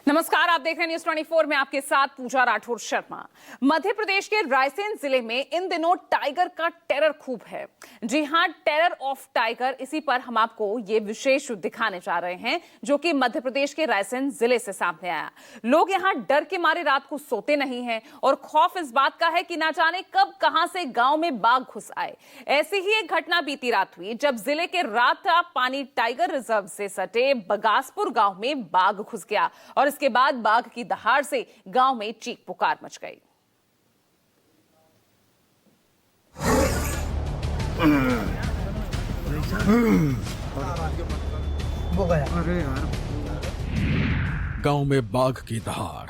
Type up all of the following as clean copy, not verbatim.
नमस्कार, आप देख रहे हैं न्यूज 24 में आपके साथ पूजा राठौर शर्मा। मध्य प्रदेश के रायसेन जिले में इन दिनों टाइगर का टेरर खूब है। जी हां, टेरर ऑफ टाइगर, इसी पर हम आपको ये विशेष दिखाने जा रहे हैं जो कि मध्य प्रदेश के रायसेन जिले से सामने आया। लोग यहां डर के मारे रात को सोते नहीं हैं और खौफ इस बात का है कि ना जाने कब कहां से गांव में बाघ घुस आए। ऐसी ही एक घटना बीती रात हुई जब जिले के राता पानी टाइगर रिजर्व से सटे बगासपुर गांव में बाघ घुस गया और इसके बाद बाघ की दहाड़ से गांव में चीख पुकार मच गई। वो गया। अरे यार, गांव में बाघ की दहाड़।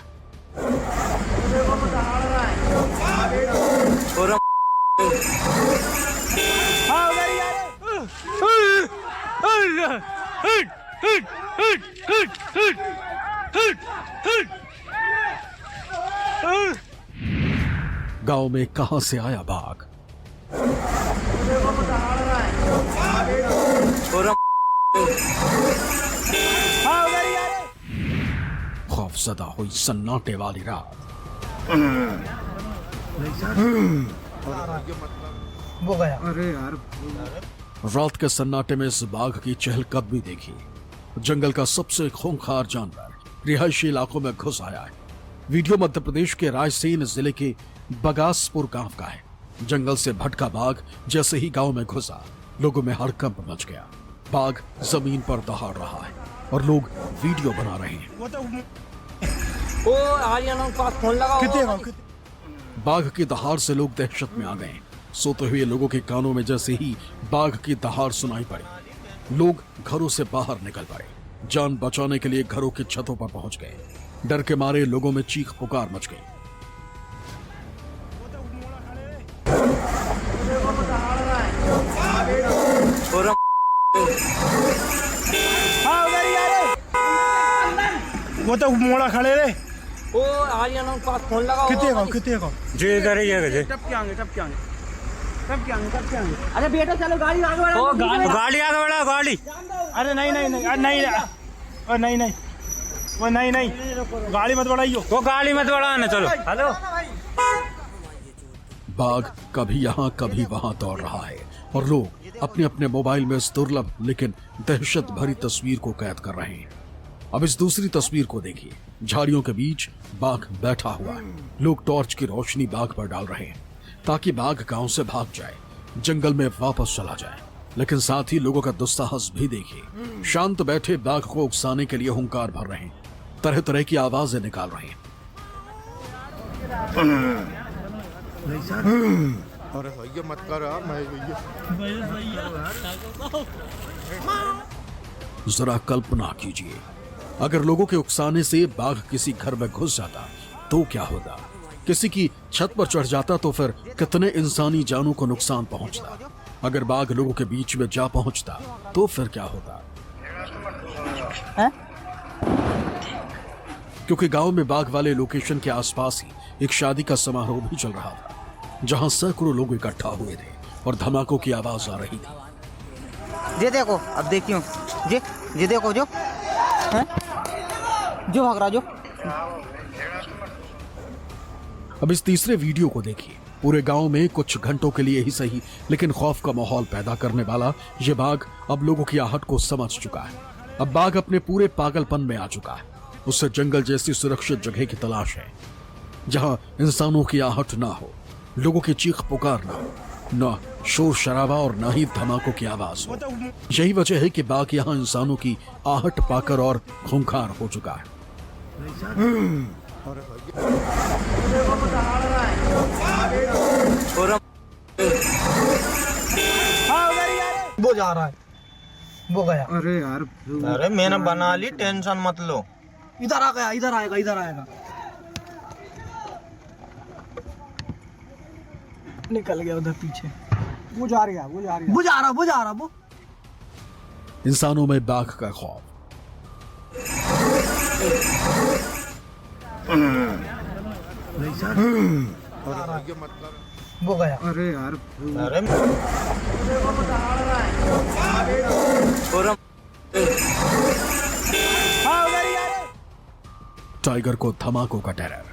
गांव में कहां से आया बाघ? खौफजदा हुई सन्नाटे वाली रात। वो गया। अरे यार, रात के सन्नाटे में इस बाघ की चहलकदमी देखी। जंगल का सबसे खूंखार जानवर रिहायशी इलाकों में घुस आया है। वीडियो मध्य प्रदेश के रायसेन जिले के बगासपुर गांव का है। जंगल से भटका बाघ जैसे ही गांव में घुसा, लोगों में हड़कंप मच गया। बाघ जमीन पर दहाड़ रहा है और लोग वीडियो बना रहे हैं। बाघ की दहाड़ से लोग दहशत में आ गए। सोते हुए लोगों के कानों में जैसे ही बाघ की दहाड़ सुनाई पड़ी, लोग घरों से बाहर निकल पड़े। जान बचाने के लिए घरों की छतों पर पहुंच गए। डर के मारे लोगों में चीख पुकार मच गई। वो तो मोड़ा खड़े रे। ओ आर्यन के पास फोन लगाओ। कितने को जे इधर ही है। टप के आएंगे। अरे बेटा चलो गाड़ी आगे बढ़ा। ओ गाड़ी आगे बढ़ा, गाड़ी। अरे नहीं वो नहीं गाड़ी मत बढ़ाइयो। वो गाड़ी मत बढ़ाना, चलो। हेलो, बाघ कभी यहाँ कभी वहां दौड़ रहा है और लोग अपने अपने मोबाइल में इस दुर्लभ लेकिन दहशत भरी तस्वीर को कैद कर रहे हैं। अब इस दूसरी तस्वीर को देखिए। झाड़ियों के बीच बाघ बैठा हुआ है। लोग टॉर्च की रोशनी बाघ पर डाल रहे हैं ताकि बाघ गांव से भाग जाए, जंगल में वापस चला जाए। लेकिन साथ ही लोगों का दुस्साहस भी देखिए। शांत बैठे बाघ को उकसाने के लिए हुंकार भर रहे हैं, तरह तरह की आवाजें निकाल रहे हैं। अरे भैया मत कर यार, जरा कल्पना कीजिए, अगर लोगों के उकसाने से बाघ किसी घर में घुस जाता तो क्या होता? किसी की छत पर चढ़ जाता तो फिर कितने इंसानी जानों को नुकसान पहुंचता। अगर बाघ लोगों के बीच में जा पहुंचता तो फिर क्या होता? क्योंकि गांव में बाघ वाले लोकेशन के आसपास ही एक शादी का समारोह भी चल रहा था, जहां सैकड़ों लोग इकट्ठा हुए थे और धमाकों की आवाज आ रही थी। ये देखो, अब देखियो, ये देखो जो है? जो भाग रहा जो। अब इस तीसरे वीडियो को देखिए। पूरे गांव में कुछ घंटों के लिए ही सही लेकिन खौफ का माहौल पैदा करने वाला ये बाघ अब लोगों की आहट को समझ चुका है। अब बाघ अपने पूरे पागलपन में आ चुका है। उससे जंगल जैसी सुरक्षित जगह की तलाश है जहां इंसानों की आहट ना हो, लोगों की चीख पुकार ना हो, न शोर शराबा और न ही धमाकों की आवाज हो। यही वजह है कि बाघ यहाँ इंसानों की आहट पाकर और खूंखार हो चुका है। वो जा रहा है। वो गया। अरे यार, अरे मैंने बना ली, टेंशन मत लो। इधर आ गया, इधर आएगा। निकल गया उधर पीछे। वो जा रहा। इंसानों में बाघ का खौफ। वो गया। अरे यार, अरे टाइगर को धमाकों का टेरर।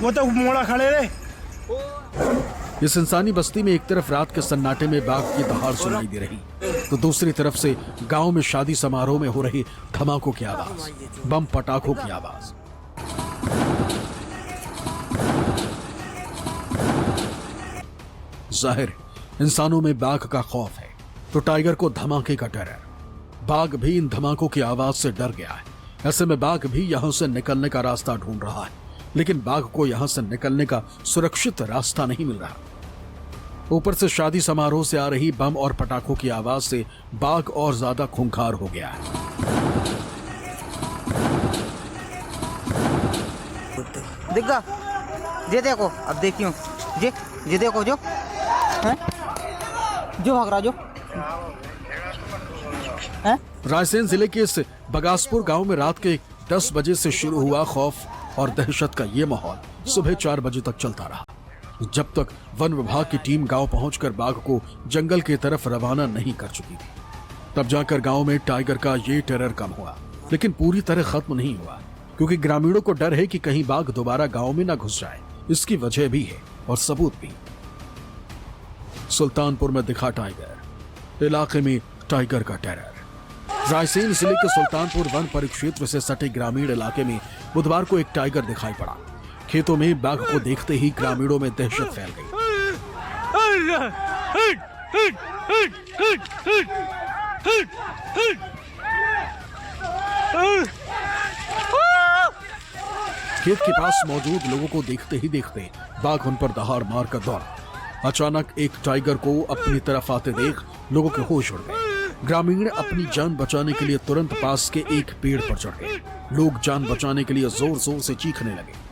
वो तो मोड़ा खड़े रे। इस इंसानी बस्ती में एक तरफ रात के सन्नाटे में बाघ की दहाड़ सुनाई दे रही, तो दूसरी तरफ से गांव में शादी समारोह में हो रही धमाकों की आवाज, बम पटाखों की आवाज। जाहिर इंसानों में बाघ का खौफ है, तो टाइगर को धमाके का टेरर। बाघ भी इन धमाकों की आवाज से डर गया है। ऐसे में बाघ भी यहां से निकलने का रास्ता ढूंढ रहा है, लेकिन बाघ को यहां से निकलने का सुरक्षित रास्ता नहीं मिल रहा। ऊपर से शादी समारोह से आ रही बम और पटाखों की आवाज से बाघ और ज्यादा खूंखार हो गया है। दिखा ये देखो, अब देखियो ये देखो जो हैं, जो भाग रहा जो हैं। रायसेन जिले के इस बगासपुर गांव में रात के 10 बजे से शुरू हुआ खौफ और दहशत का ये माहौल सुबह 4 बजे तक चलता रहा, जब तक वन विभाग की टीम गांव पहुंचकर बाघ को जंगल की तरफ रवाना नहीं कर चुकी थी। तब जाकर गांव में टाइगर का ये टेरर कम हुआ, लेकिन पूरी तरह खत्म नहीं हुआ, क्योंकि ग्रामीणों को डर है कि कहीं बाघ दोबारा गांव में न घुस जाए। इसकी वजह भी है और सबूत भी। सुल्तानपुर में दिखा टाइगर, इलाके में टाइगर का टेरर। रायसेन जिले के सुल्तानपुर वन परिक्षेत्र से सटे ग्रामीण इलाके में बुधवार को एक टाइगर दिखाई पड़ा। खेतों में बाघ को देखते ही ग्रामीणों में दहशत फैल गई। खेत के पास मौजूद लोगों को देखते ही देखते बाघ उन पर दहाड़ मारकर दौड़ा। अचानक एक टाइगर को अपनी तरफ आते देख लोगों के होश उड़ गए। ग्रामीण अपनी जान बचाने के लिए तुरंत पास के एक पेड़ पर चढ़ गए। लोग जान बचाने के लिए जोर जोर से चीखने लगे।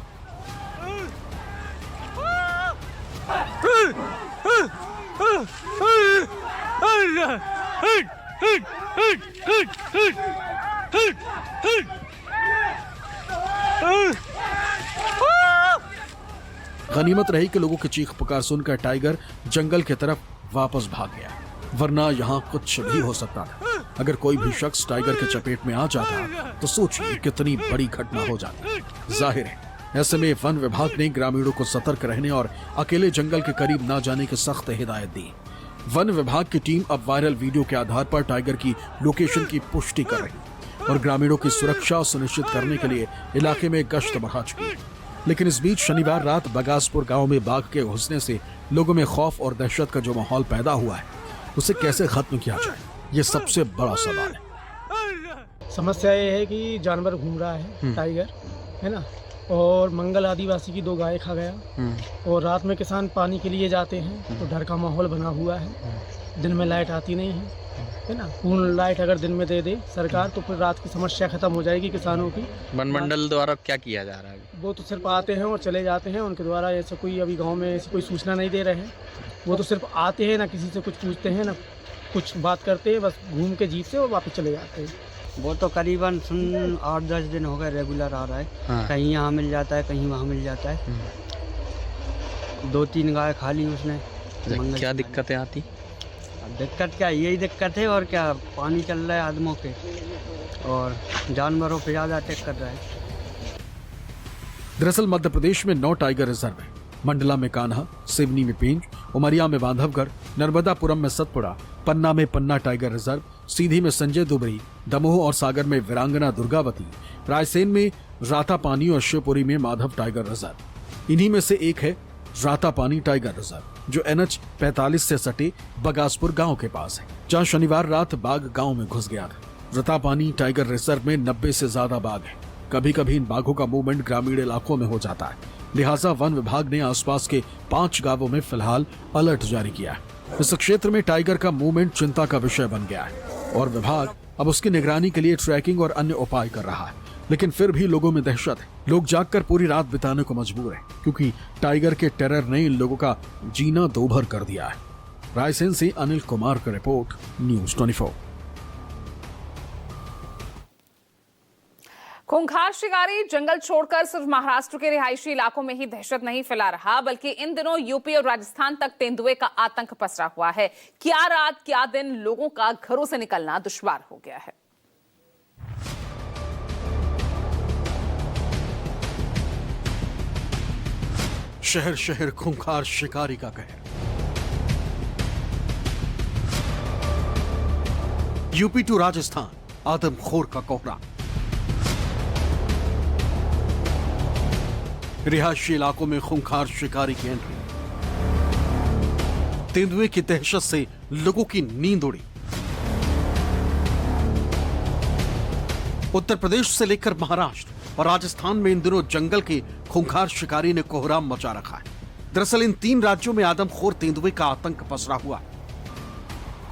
गनीमत रही कि लोगों की चीख पुकार सुनकर टाइगर जंगल की तरफ वापस भाग गया, वरना यहाँ कुछ भी हो सकता था। अगर कोई भी शख्स टाइगर के चपेट में आ जाता तो सोचिए कितनी बड़ी घटना हो जाती। जाहिर है ऐसे में वन विभाग ने ग्रामीणों को सतर्क रहने और अकेले जंगल के करीब न जाने की सख्त हिदायत दी। वन विभाग की टीम अब वायरल वीडियो के आधार पर टाइगर की लोकेशन की पुष्टि कर रही और ग्रामीणों की सुरक्षा सुनिश्चित करने के लिए इलाके में गश्त बढ़ा चुकी। लेकिन इस बीच शनिवार रात बगासपुर गांव में बाघ के घुसने से लोगों में खौफ और दहशत का जो माहौल पैदा हुआ है, उसे कैसे खत्म किया जाए, ये सबसे बड़ा सवाल है। समस्या ये है कि जानवर घूम रहा है, टाइगर है ना, और मंगल आदिवासी की 2 गाय खा गया। और रात में किसान पानी के लिए जाते हैं तो डर का माहौल बना हुआ है। दिन में लाइट आती नहीं है ना। पूर्ण लाइट अगर दिन में दे दे सरकार तो फिर रात की समस्या खत्म हो जाएगी किसानों की। वन मंडल द्वारा क्या किया जा रहा है? वो तो सिर्फ आते हैं और चले जाते हैं, उनके द्वारा ऐसा कोई अभी गांव में ऐसी कोई सूचना नहीं दे रहे हैं। वो तो सिर्फ आते हैं, ना किसी से कुछ पूछते हैं, ना कुछ बात करते हैं, बस घूम के जीप से और वापस चले जाते हैं। वो तो करीबन 8-10 दिन हो गए रेगुलर आ रहा है। हाँ। कहीं यहाँ मिल जाता है, कहीं वहाँ मिल जाता है। 2-3 गाय खा ली उसने। क्या दिक्कतें आती? अब दिक्कत क्या, यही दिक्कत है और क्या, पानी चल रहा है आदमों के और जानवरों पे ज़्यादा अटैक कर रहा है। दरअसल मध्य प्रदेश में 9 टाइगर रिजर्व है। मंडला में कान्हा, सिवनी में पेंच, उमरिया में बांधवगढ़, नर्मदापुरम में सतपुड़ा, पन्ना में पन्ना टाइगर रिजर्व, सीधी में संजय दुबरी, दमोह और सागर में वीरांगना दुर्गावती, रायसेन में रातापानी और शिवपुरी में माधव टाइगर रिजर्व। इन्हीं में से एक है रातापानी टाइगर रिजर्व, जो NH 45 से सटे बगासपुर गांव के पास है, जहां शनिवार रात बाघ गांव में घुस गया था। रातापानी टाइगर रिजर्व में 90 से ज्यादा बाघ है। कभी कभी इन बाघों का मूवमेंट ग्रामीण इलाकों में हो जाता है, लिहाजा वन विभाग ने आसपास के 5 गांवों में फिलहाल अलर्ट जारी किया है। इस क्षेत्र में टाइगर का मूवमेंट चिंता का विषय बन गया है और विभाग अब उसकी निगरानी के लिए ट्रैकिंग और अन्य उपाय कर रहा है। लेकिन फिर भी लोगों में दहशत है। लोग जागकर पूरी रात बिताने को मजबूर हैं, क्योंकि टाइगर के टेरर ने इन लोगों का जीना दोभर कर दिया है। रायसेन से अनिल कुमार का रिपोर्ट, न्यूज़ 24। खूंखार शिकारी जंगल छोड़कर सिर्फ महाराष्ट्र के रिहायशी इलाकों में ही दहशत नहीं फैला रहा, बल्कि इन दिनों यूपी और राजस्थान तक तेंदुए का आतंक पसरा हुआ है। क्या रात क्या दिन लोगों का घरों से निकलना दुश्वार हो गया है। शहर शहर खूंखार शिकारी का कहर। यूपी टू राजस्थान, आदमखोर का कोहरा। रिहायशी इलाकों में खूंखार शिकारी की एंट्री। तेंदुए की दहशत से लोगों की नींद उड़ी। उत्तर प्रदेश से लेकर महाराष्ट्र और राजस्थान में इन दिनों जंगल के खूंखार शिकारी ने कोहराम मचा रखा है। दरअसल इन 3 राज्यों में आदमखोर तेंदुए का आतंक पसरा हुआ है।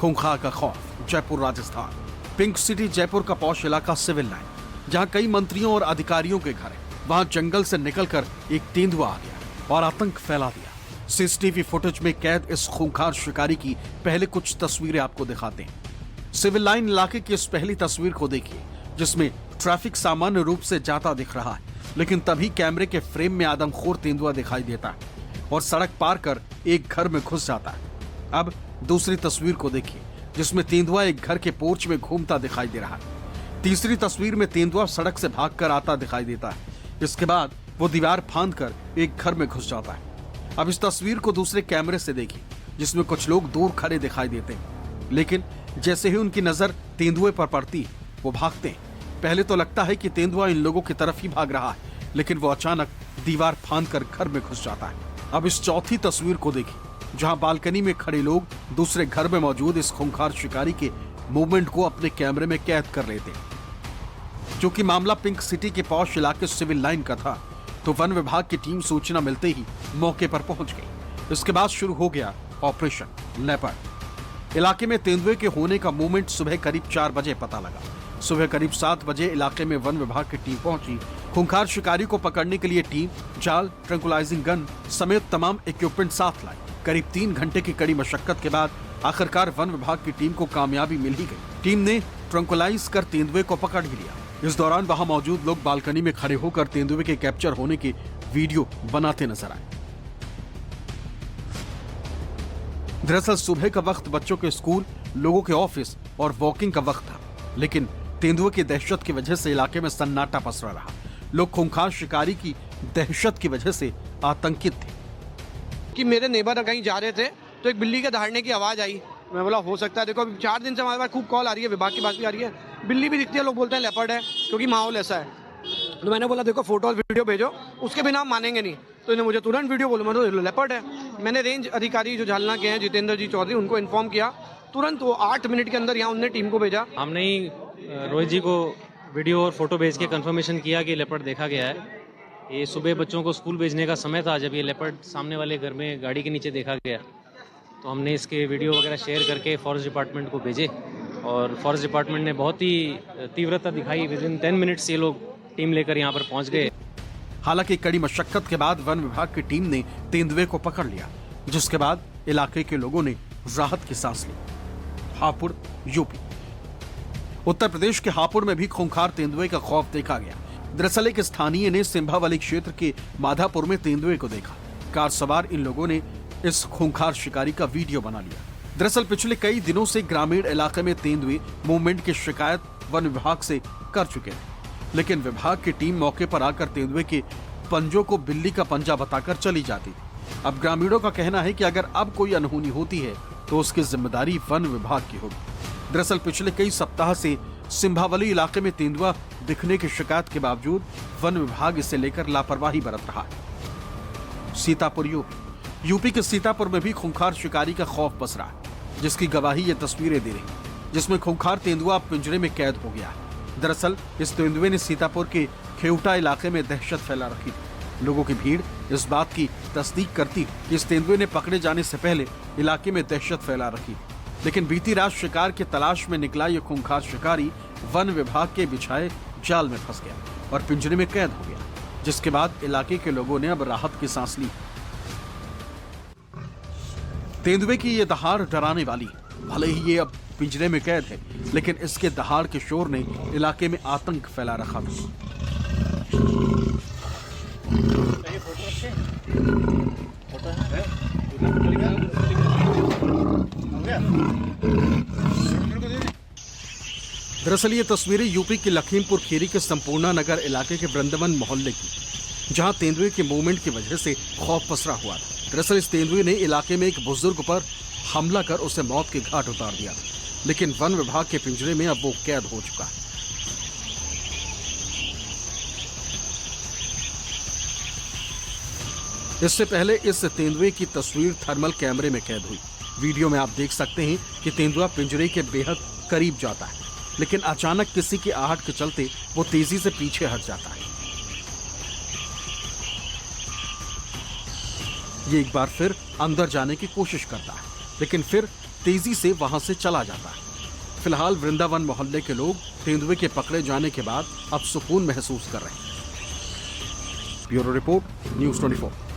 खूंखार का खौफ जयपुर राजस्थान। पिंक सिटी जयपुर का पॉश इलाका सिविल लाइन, जहां कई मंत्रियों और अधिकारियों के घर है, वहां जंगल से निकलकर एक तेंदुआ आ गया और आतंक फैला दिया। सीसीटीवी फुटेज में कैद इस खूंखार शिकारी की पहले कुछ तस्वीरें आपको दिखाते हैं। सिविल लाइन इलाके की इस पहली तस्वीर को देखिए, जिसमें ट्रैफिक सामान्य रूप से जाता दिख रहा है, लेकिन तभी कैमरे के फ्रेम में आदमखोर तेंदुआ दिखाई देता है और सड़क पार कर एक घर में घुस जाता है। अब दूसरी तस्वीर को देखिए, जिसमें तेंदुआ एक घर के पोर्च में घूमता दिखाई दे रहा है। तीसरी तस्वीर में तेंदुआ सड़क से भागकर आता दिखाई देता है। इसके बाद वो दीवार फांदकर एक घर में घुस जाता है। अब इस तस्वीर को दूसरे कैमरे से देखिए, जिसमें कुछ लोग दूर खड़े दिखाई देते हैं, लेकिन जैसे ही उनकी नजर तेंदुए पर पड़ती है वो भागते हैं। पहले तो लगता है कि तेंदुआ इन लोगों की तरफ ही भाग रहा है, लेकिन वो अचानक दीवार फांदकर घर में घुस जाता है। अब इस चौथी तस्वीर को देखिए, जहां बालकनी में खड़े लोग दूसरे घर में मौजूद इस खूंखार शिकारी के मूवमेंट को अपने कैमरे में कैद कर लेते हैं। क्योंकि मामला पिंक सिटी के पॉश इलाके सिविल लाइन का था, तो वन विभाग की टीम सूचना मिलते ही मौके पर पहुंच गई। इसके बाद शुरू हो गया ऑपरेशन लेपर्ड। इलाके में तेंदुए के होने का मूवमेंट सुबह करीब 4 बजे पता लगा। सुबह करीब 7 बजे इलाके में वन विभाग की टीम पहुंची। खूंखार शिकारी को पकड़ने के लिए टीम जाल, ट्रैंकुलाइजिंग गन समेत तमाम इक्विपमेंट साथ लाई। करीब 3 घंटे की कड़ी मशक्कत के बाद आखिरकार वन विभाग की टीम को कामयाबी मिल ही गई। टीम ने ट्रैंकुलाइज कर तेंदुए को पकड़ भी लिया। इस दौरान वहां मौजूद लोग बालकनी में खड़े होकर तेंदुए के कैप्चर होने के वीडियो बनाते नजर आए। दरअसल सुबह का वक्त बच्चों के स्कूल, लोगों के ऑफिस और वॉकिंग का वक्त था, लेकिन तेंदुए की दहशत की वजह से इलाके में सन्नाटा पसरा रहा। लोग खूंखार शिकारी की दहशत की वजह से आतंकित थे। कि मेरे नेबर कहीं जा रहे थे तो एक बिल्ली के दहाड़ने की आवाज आई। मैं बोला हो सकता है, देखो 4 दिन से हमारे पास खूब कॉल आ रही है, विभाग की बात भी आ रही है, बिल्ली भी दिखती है, लोग बोलते हैं लेपर्ड है, क्योंकि माहौल ऐसा है। तो मैंने बोला देखो फोटो और वीडियो भेजो, उसके बिना हम मानेंगे नहीं। तो इन्होंने मुझे तुरंत वीडियो बोला, मैं लेपर्ड है। मैंने रेंज अधिकारी जो झालना के हैं जितेंद्र जी चौधरी, उनको इन्फॉर्म किया। तुरंत वो 8 मिनट के अंदर यहाँ उन्होंने टीम को भेजा। हमने ही रोहित जी को वीडियो और फोटो भेज के कंफर्मेशन किया कि लेपर्ड देखा गया है। ये सुबह बच्चों को स्कूल भेजने का समय था जब ये लेपर्ड सामने वाले घर में गाड़ी के नीचे देखा गया। तो हमने इसके वीडियो वगैरह शेयर करके फॉरेस्ट डिपार्टमेंट को भेजे और फॉरेस्ट डिपार्टमेंट ने बहुत ही तीव्रता दिखाई। विदिन 10 मिनट्स ये लोग टीम लेकर यहाँ पर पहुँच गए। हालांकि कड़ी मशक्कत के बाद वन विभाग की टीम ने तेंदुए को पकड़ लिया, जिसके बाद इलाके के लोगों ने राहत की सांस ली। हापुड़, यूपी। उत्तर प्रदेश के हापुड़ में भी खूंखार तेंदुए का खौफ देखा गया। दरअसल एक स्थानीय ने सिंभावली क्षेत्र के माधापुर में तेंदुए को देखा। कार सवार इन लोगों ने इस खूंखार शिकारी का वीडियो बना लिया। दरअसल पिछले कई दिनों से ग्रामीण इलाके में तेंदुए मूवमेंट की शिकायत वन विभाग से कर चुके हैं, लेकिन विभाग की टीम मौके पर आकर तेंदुए के पंजों को बिल्ली का पंजा बताकर चली जाती थी। अब ग्रामीणों का कहना है कि अगर अब कोई अनहोनी होती है तो उसकी जिम्मेदारी वन विभाग की होगी। दरअसल पिछले कई सप्ताह से सिंभावली इलाके में तेंदुआ दिखने की शिकायत के बावजूद वन विभाग इसे लेकर लापरवाही बरत रहा है। सीतापुर, यूपी के सीतापुर में भी खूंखार शिकारी का खौफ पसरा है, जिसकी गवाही ये तस्वीरें दे रही, जिसमें खूंखार तेंदुआ पिंजरे में कैद हो गया है। दरअसल इस तेंदुए ने सीतापुर के खेवटा इलाके में दहशत फैला रखी थी। लोगों की भीड़ इस बात की तस्दीक करती कि इस तेंदुए ने पकड़े जाने से पहले इलाके में दहशत फैला रखी, लेकिन बीती रात शिकार की तलाश में निकला ये खूंखार शिकारी वन विभाग के बिछाए जाल में फंस गया और पिंजरे में कैद हो गया, जिसके बाद इलाके के लोगों ने अब राहत की सांस ली। तेंदुए की ये दहाड़ डराने वाली है। भले ही ये अब पिंजरे में कैद है, लेकिन इसके दहाड़ के शोर ने इलाके में आतंक फैला रखा था। दरअसल ये तस्वीरें यूपी के लखीमपुर खीरी के संपूर्णा नगर इलाके के वृंदावन मोहल्ले की, जहां तेंदुए के मूवमेंट की वजह से खौफ पसरा हुआ था। दरअसल इस तेंदुए ने इलाके में एक बुजुर्ग पर हमला कर उसे मौत के घाट उतार दिया, लेकिन वन विभाग के पिंजरे में अब वो कैद हो चुका है। इससे पहले इस तेंदुए की तस्वीर थर्मल कैमरे में कैद हुई। वीडियो में आप देख सकते हैं कि तेंदुआ पिंजरे के बेहद करीब जाता है, लेकिन अचानक किसी की आहट के चलते वो तेजी से पीछे हट जाता है। ये एक बार फिर अंदर जाने की कोशिश करता है, लेकिन फिर तेजी से वहां से चला जाता है। फिलहाल वृंदावन मोहल्ले के लोग तेंदुए के पकड़े जाने के बाद अब सुकून महसूस कर रहे हैं। Bureau report, news 24।